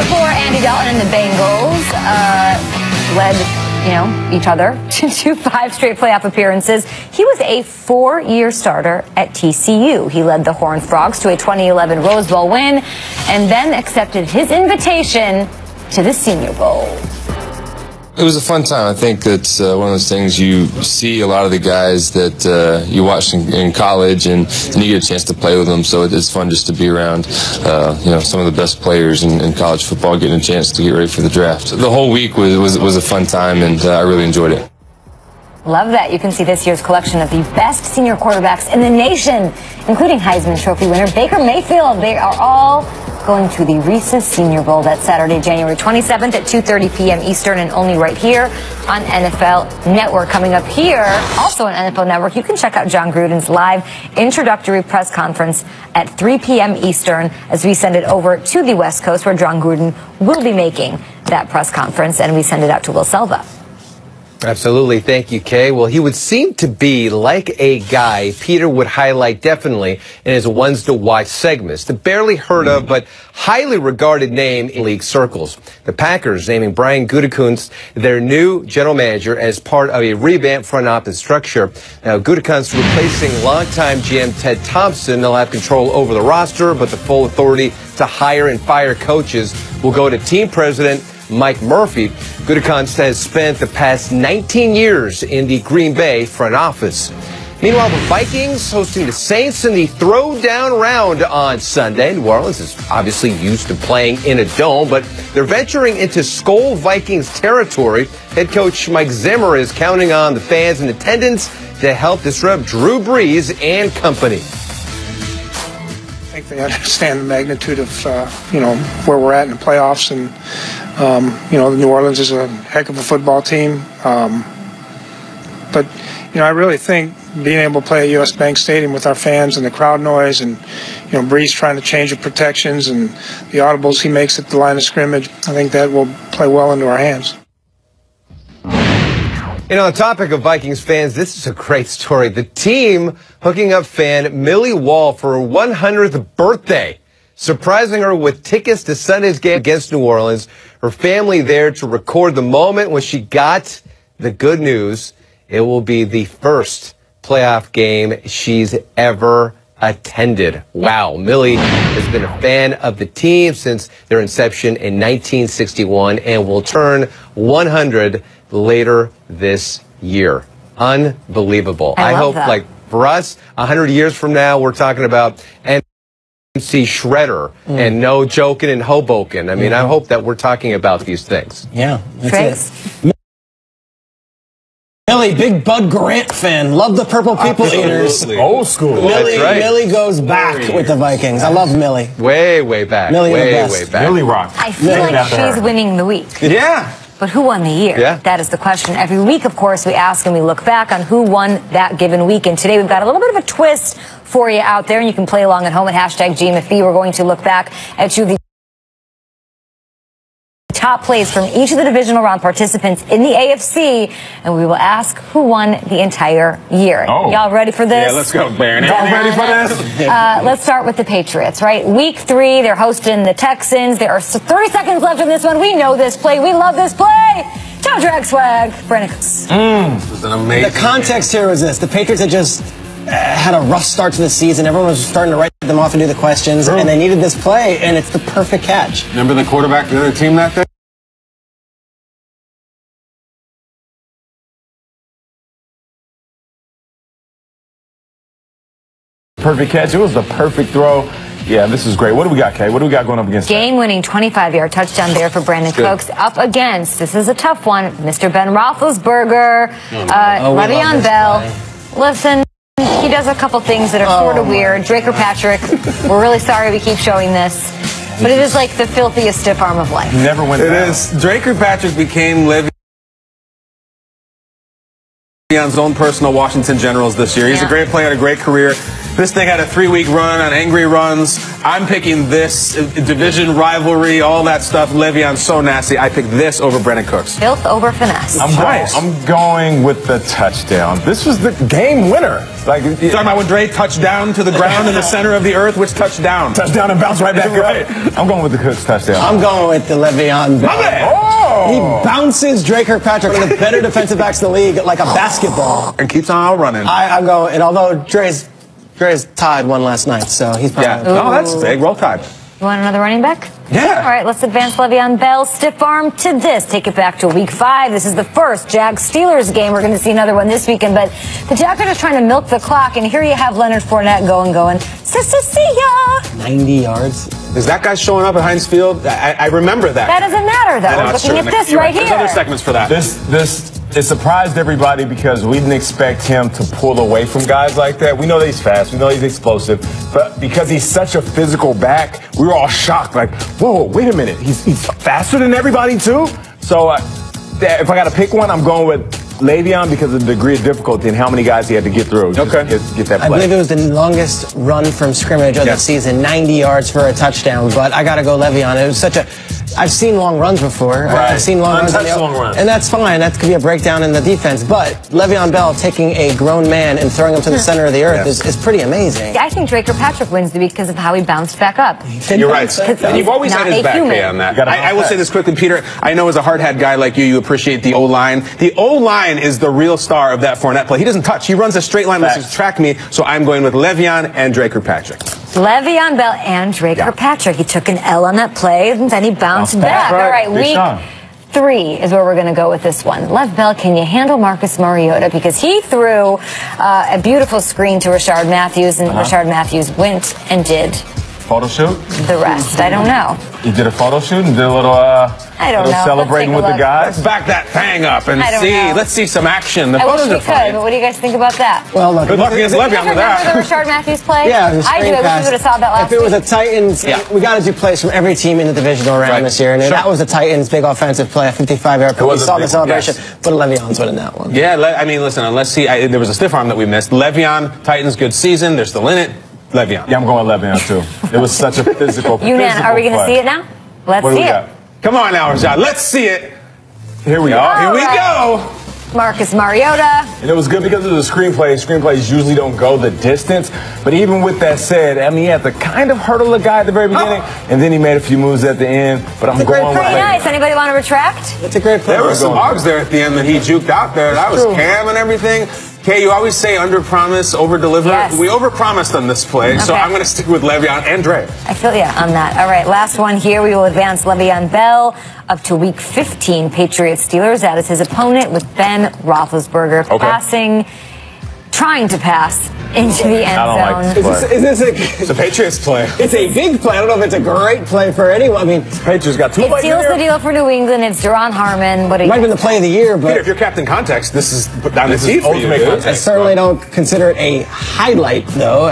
before Andy Dalton and the Bengals led, each other to 5 straight playoff appearances, he was a 4-year starter at TCU. He led the Horned Frogs to a 2011 Rose Bowl win and then accepted his invitation to the Senior Bowl. It was a fun time. I think that's one of those things you see a lot of the guys that you watch in college, and you get a chance to play with them. So it's fun just to be around, some of the best players in college football, getting a chance to get ready for the draft. The whole week was a fun time, and I really enjoyed it. Love that. You can see this year's collection of the best senior quarterbacks in the nation, including Heisman Trophy winner Baker Mayfield. They are all going to the Reese's Senior Bowl. That's Saturday, January 27th at 2:30 p.m. Eastern, and only right here on NFL Network. Coming up here, also on NFL Network, you can check out Jon Gruden's live introductory press conference at 3 p.m. Eastern as we send it over to the West Coast, where Jon Gruden will be making that press conference, and we send it out to Will Selva. Absolutely. Thank you, Kay. Well, he would seem to be like a guy Peter would highlight definitely in his ones to watch segments. The barely heard of but highly regarded name in league circles. The Packers naming Brian Gutekunst their new general manager as part of a revamped front office structure. Now, Gutekunst replacing longtime GM Ted Thompson. They'll have control over the roster, but the full authority to hire and fire coaches will go to team president Mike Murphy. Gutekunst has spent the past 19 years in the Green Bay front office. Meanwhile, the Vikings hosting the Saints in the throwdown round on Sunday. New Orleans is obviously used to playing in a dome, but they're venturing into Skol Vikings territory. Head coach Mike Zimmer is counting on the fans in attendance to help disrupt Drew Brees and company. I think they understand the magnitude of, where we're at in the playoffs, and, New Orleans is a heck of a football team. But I really think being able to play at U.S. Bank Stadium with our fans and the crowd noise and, Brees trying to change the protections and the audibles he makes at the line of scrimmage, I think that will play well into our hands. On the topic of Vikings fans, this is a great story. The team hooking up fan Millie Wall for her 100th birthday, surprising her with tickets to Sunday's game against New Orleans. Her family there to record the moment when she got the good news. It will be the first playoff game she's ever attended. Wow. Millie has been a fan of the team since their inception in 1961 and will turn 100 later this year. Unbelievable. I hope, like, for us, 100 years from now, we're talking about MC Shredder and No Joking in Hoboken. I mean, I hope that we're talking about these things. Yeah, that's it. Millie, big Bud Grant fan. Love the Purple People Eaters. Old school. Millie, That's right. Millie goes back with the Vikings. I love Millie. Way back. Millie way back. Millie rock. I feel like she's winning the week. Yeah. But who won the year? Yeah. That is the question. Every week, of course, we ask and we look back on who won that given week. And today we've got a little bit of a twist for you out there, and you can play along at home at #GMFB. We're going to look back at the top plays from each of the divisional round participants in the AFC, and we will ask who won the entire year. Oh. Y'all ready for this? Yeah, let's go, Baron. Y'all ready for this? Let's start with the Patriots, right? Week 3, they're hosting the Texans. There are 30 seconds left in this one. We know this play. We love this play. Ciao, Drag Swag. Brandon Cooks. This is an amazing. The context here was this. The Patriots had just had a rough start to the season. Everyone was starting to write them off and do the questions, and they needed this play, and it's the perfect catch. Remember the quarterback of the other team that day? Perfect catch. It was the perfect throw. Yeah, this is great. What do we got, Kay? What do we got going up against? Game-winning 25-yard touchdown there for Brandon Cooks. Up against, this is a tough one, Mr. Ben Roethlisberger, Le'Veon Bell. Listen, he does a couple things that are sort of weird. Draker Patrick, we're really sorry we keep showing this, but it is like the filthiest stiff arm of life. Never went down. It is. Draker Patrick became Le'Veon's own personal Washington Generals this year. He's a great player, had a great career. This thing had a 3-week run on Angry Runs. I'm picking this division rivalry, all that stuff. Le'Veon's so nasty. I picked this over Brandon Cooks. Filth over finesse. I'm going with the touchdown. This was the game winner. Like, you talking about when Dre touched down to the ground in the center of the earth? Which touchdown? Touchdown and bounce right back up. I'm going with the Cooks touchdown. I'm going with the Le'Veon Bell. My man. Oh! He bounces Dre Kirkpatrick, one of the better defensive backs in the league, like a basketball. And keeps on running. I'm going, and although Dre's tied one last night, so he's probably... Yeah. Oh, that's big. Roll Tide. You want another running back? Yeah. All right, let's advance Le'Veon Bell's stiff arm to this. Take it back to week 5. This is the first Jags-Steelers game. We're going to see another one this weekend, but the Jags are just trying to milk the clock, and here you have Leonard Fournette going. See ya! 90 yards. Is that guy showing up at Heinz Field? I remember that. That doesn't matter, though. We're looking at this right here. There's other segments for that. It surprised everybody because we didn't expect him to pull away from guys like that. We know that he's fast. We know he's explosive. But because he's such a physical back, we were all shocked. Like, whoa, wait a minute. He's faster than everybody, too? So if I got to pick one, I'm going with Le'Veon because of the degree of difficulty and how many guys he had to get through to get that play. I believe it was the longest run from scrimmage of the season, 90 yards for a touchdown. But I got to go Le'Veon. It was such a... I've seen long runs before. Right. I've seen long runs. And that's fine. That could be a breakdown in the defense. But Le'Veon Bell taking a grown man and throwing him to the center of the earth is pretty amazing. I think Dre Kirkpatrick wins because of how he bounced back up. You're right. And you've always had his back on that. I will say this quickly, Peter. I know as a hard hat guy like you appreciate the O-line. The O-line is the real star of that Fournette play. He doesn't touch. He runs a straight line, lets his track me. So I'm going with Le'Veon and Dre Kirkpatrick. Le'Veon Bell and Dre Kirkpatrick. He took an L on that play, and then he bounced back. Right. All right, week 3 is where we're going to go with this one. Lev Bell, can you handle Marcus Mariota? Because he threw a beautiful screen to Rashard Matthews, and Rashard Matthews went and did photo shoot? The rest. I don't know. You did a photo shoot and did a little celebrating with the guys? Let's back that thing up and let's see some action. The photos are fun. But what do you guys think about that? Well, look, good luck against Le'Veon for that. Remember the Rashard Matthews play? Yeah, it was I do. I wish we would have saw that last week. If it was a Titans, we got to do plays from every team in the divisional round this year. And that was the Titans' big offensive play, a 55-yard play. We saw the celebration, but Le'Veon's winning that one. Yeah, I mean, listen, unless there was a stiff arm that we missed. Le'Veon, Titans, good season. They're still in it. Le'Veon. Yeah, I'm going Le'Veon, too. It was such a physical play. Are we going to see it now? Let's see it. Come on now, Rashad. Let's see it. Here we go. Here we go. Marcus Mariota. And it was good because it was a screenplay. Screenplays usually don't go the distance. But even with that said, I mean, he had to kind of hurdle the guy at the very beginning, and then he made a few moves at the end. But I'm going with pretty nice. Anybody want to retract? It's a great play. There were some hogs there at the end that he juked out there. That was Cam and everything. Kay, you always say under-promise, over-deliver. Yes. We over-promised on this play, so I'm going to stick with Le'Veon and Dre. I feel you on that. All right, last one here. We will advance Le'Veon Bell up to Week 15. Patriots-Steelers. That is his opponent with Ben Roethlisberger passing, trying to pass into the end zone. It's a Patriots play. It's a big play. I don't know if it's a great play for anyone. I mean, Patriots got 2 plays. It seals the deal for New England. It's Duron Harmon. But it might have been the play of the year, but Peter, if you're Captain Context, this is down the seat for you. I certainly don't consider it a highlight, though.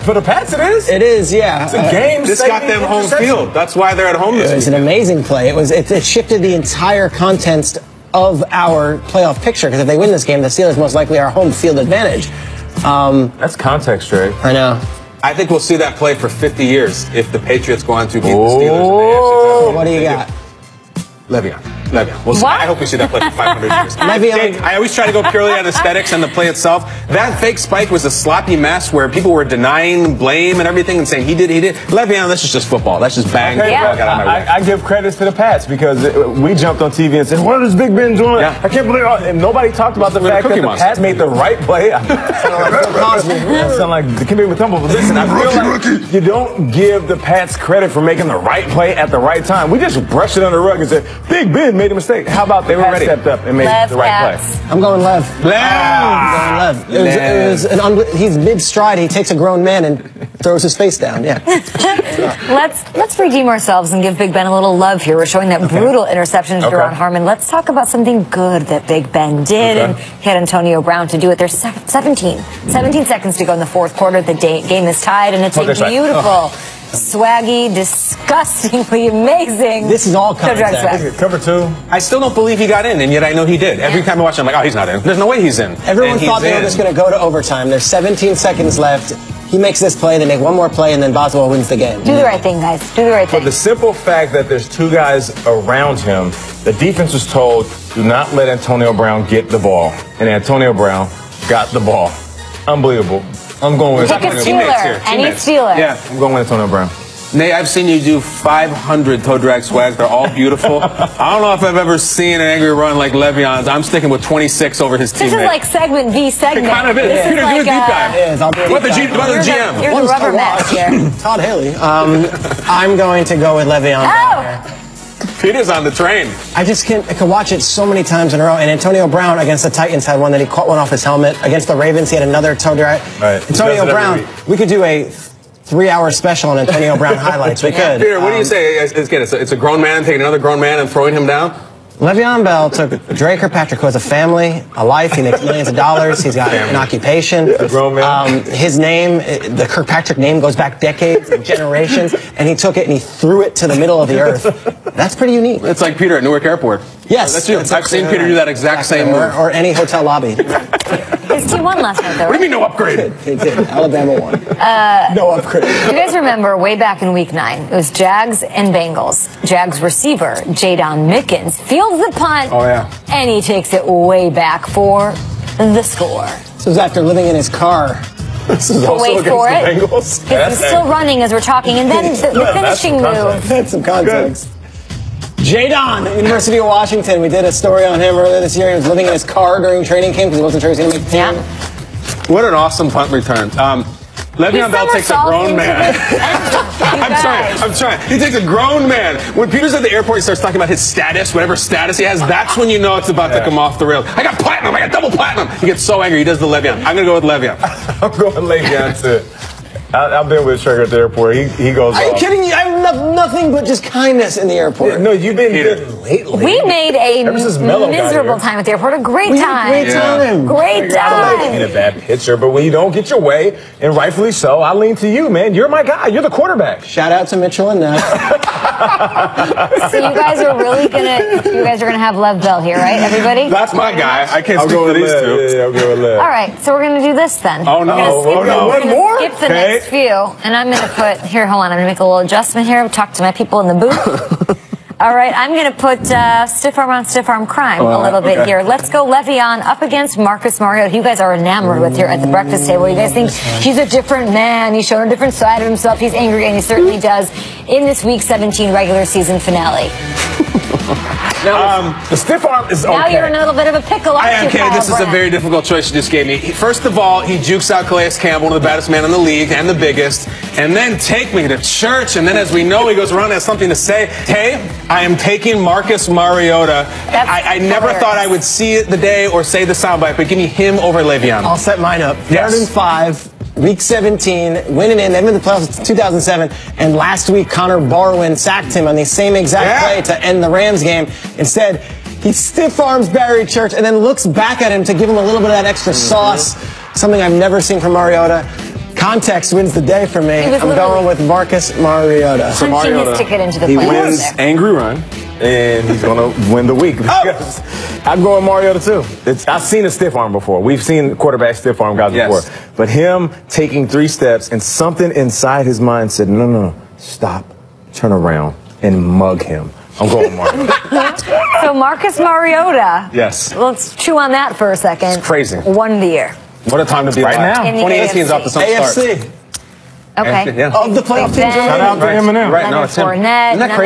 For the Pats, it is. It is, yeah. It's a game. This got them home field. That's why they're at home this week. It was an amazing play. It shifted the entire context of our playoff picture, because if they win this game, the Steelers most likely are home field advantage. That's context, Trey. I know. I think we'll see that play for 50 years if the Patriots go on to beat the Steelers in the AFC. What do you got? Le'Veon. We'll see. I hope we see that play for 500 years. Le'Veon. I always try to go purely on aesthetics and the play itself. That fake spike was a sloppy mess where people were denying blame and everything and saying he did. Le'Veon, this is just football. That's just bang. Okay, I give credits to the Pats because we jumped on TV and said, what is Big Ben doing? Yeah. I can't believe it. And nobody talked about the fact that the Pats made the right play. I sound like the Kimmy with Tumble. But listen, I feel like you don't give the Pats credit for making the right play at the right time. We just brushed it under the rug and said, Big Ben made a mistake. How about they were ready, stepped up and made the right play? I'm going Lev. I'm going Lev. He's mid-stride. He takes a grown man and throws his face down. Yeah. Let's redeem ourselves and give Big Ben a little love here. We're showing that brutal interception to Duron Harmon. Let's talk about something good that Big Ben did and had Antonio Brown to do it. There's 17 seconds to go in the fourth quarter. The game is tied, and it's a beautiful, swaggy, disgustingly amazing. This is all cover 2. I still don't believe he got in, and yet I know he did. Every time I watch him, I'm like, oh, he's not in. There's no way he's in. Everyone thought they were just going to go to overtime. There's 17 seconds left. he makes this play, they make one more play, and then Boswell wins the game. Do the right thing, guys. Do the right thing. But the simple fact that there's two guys around him, the defense was told, do not let Antonio Brown get the ball. And Antonio Brown got the ball. Unbelievable. I'm going with Pick a Steeler. Any Steeler. Yeah, I'm going with Antonio Brown. Nate, I've seen you do 500 toe drag swags. They're all beautiful. I don't know if I've ever seen an angry run like Le'Veon's. I'm sticking with 26 over his teammate. This is like segment V segment. It kind of is. This Peter, is like do a deep dive. It is. I'll do a What the deep dive. GM? You're the rubber match here. Todd Haley. I'm going to go with Le'Veon. Oh! Peter's on the train. I could watch it so many times in a row. And Antonio Brown against the Titans had one that he caught one off his helmet. Against the Ravens, he had another toe drag. Right. Antonio Brown, we could do a 3-hour special on Antonio Brown highlights. We could. Peter, what do you say? It's a grown man taking another grown man and throwing him down? Le'Veon Bell took Dre Kirkpatrick, who has a family, a life. He makes millions of dollars. He's got an occupation. A grown man. His name, the Kirkpatrick name, goes back decades and generations. And he took it and he threw it to the middle of the earth. That's pretty unique. It's like Peter at Newark Airport. Yes. That's you. I've seen Peter do that exact same move. Or any hotel lobby. His team won last night, though. What do you mean no upgrade? They did. Alabama won. No upgrade. Do you guys remember way back in Week 9? It was Jags and Bengals. Jags receiver, Jadon Mickens, fields the punt. Oh, yeah. And he takes it way back for the score. This was after living in his car. This is also Wait for it. the Bengals. It's still running as we're talking. And then the finishing move. That's some context. Jadon, University of Washington. We did a story on him earlier this year. He was living in his car during training camp because he wasn't sure he was going to make the team. Yeah. What an awesome punt return. Le'Veon Bell takes a grown man. I'm trying. He takes a grown man. When Peter's at the airport, he starts talking about his status, whatever status he has, that's when you know it's about to come off the rails. I got platinum. I got double platinum. He gets so angry. He does the Le'Veon. I'm going to go with Le'Veon. I'm going Le'Veon, too. I've been with Trigger at the airport. He goes Are you off. kidding me? I have nothing but just kindness in the airport. No, you've been good lately. We made a Ever since Melo got miserable here. time at the airport. A great We time. had a great time. Great time. In a bad picture, but when you don't get your way, and rightfully so, I lean to you, man. You're my guy. You're the quarterback. Shout out to Mitchell and Ness. So you guys are really gonna have Lev Bell here, right? Everybody? That's my guy. I can't I'll speak go for with these two. Yeah, I'll go with Lev. All right, so we're gonna do this then. Oh, no. We're gonna One more? skip the Okay. next few, and I'm gonna put here. Hold on, I'm gonna make a little adjustment here. Talk to my people in the booth. All right, I'm going to put stiff arm on stiff arm crime a little bit here. Let's go Le'Veon up against Marcus Mariota, who you guys are enamored with here at the breakfast table. You guys think he's a different man. He's shown a different side of himself. He's angry, and he certainly does in this Week 17 regular season finale. The stiff arm is okay. Now you're in a little bit of a pickle, aren't I am, you, Kay. Kyle This is a Brandt? very difficult choice you just gave me. First of all, he jukes out Calais Campbell, one of the baddest men in the league and the biggest, and then take me to church, and then as we know, he goes around and has something to say. Hey, I am taking Marcus Mariota. I never thought I would see the day or say the soundbite, but give me him over Le'Veon. I'll set mine up. Yes. 3rd and 5. Week 17, winning in. They've been in the playoffs since 2007. And last week, Connor Barwin sacked him on the same exact play to end the Rams game. Instead, he stiff arms Barry Church and then looks back at him to give him a little bit of that extra sauce. Something I've never seen from Mariota. Context wins the day for me. I'm going with Marcus Mariota. Punching Mariota, his ticket into the he playoffs wins there. angry run, and he's going to win the week. I'm going Mariota, too. I've seen a stiff arm before. We've seen quarterback stiff arm guys before. But him taking 3 steps and something inside his mind said, no, stop, turn around, and mug him. I'm going Mariota. So Marcus Mariota. Yes. Let's chew on that for a second. It's crazy. Won of the year. What a time to be alive. now. In the 2018 is AFC. off to some start. AFC. Okay. Yeah. Of the playoff teams. Ben, Shout out to Eminem. Right, no, it's him. Fournette, Isn't that crazy?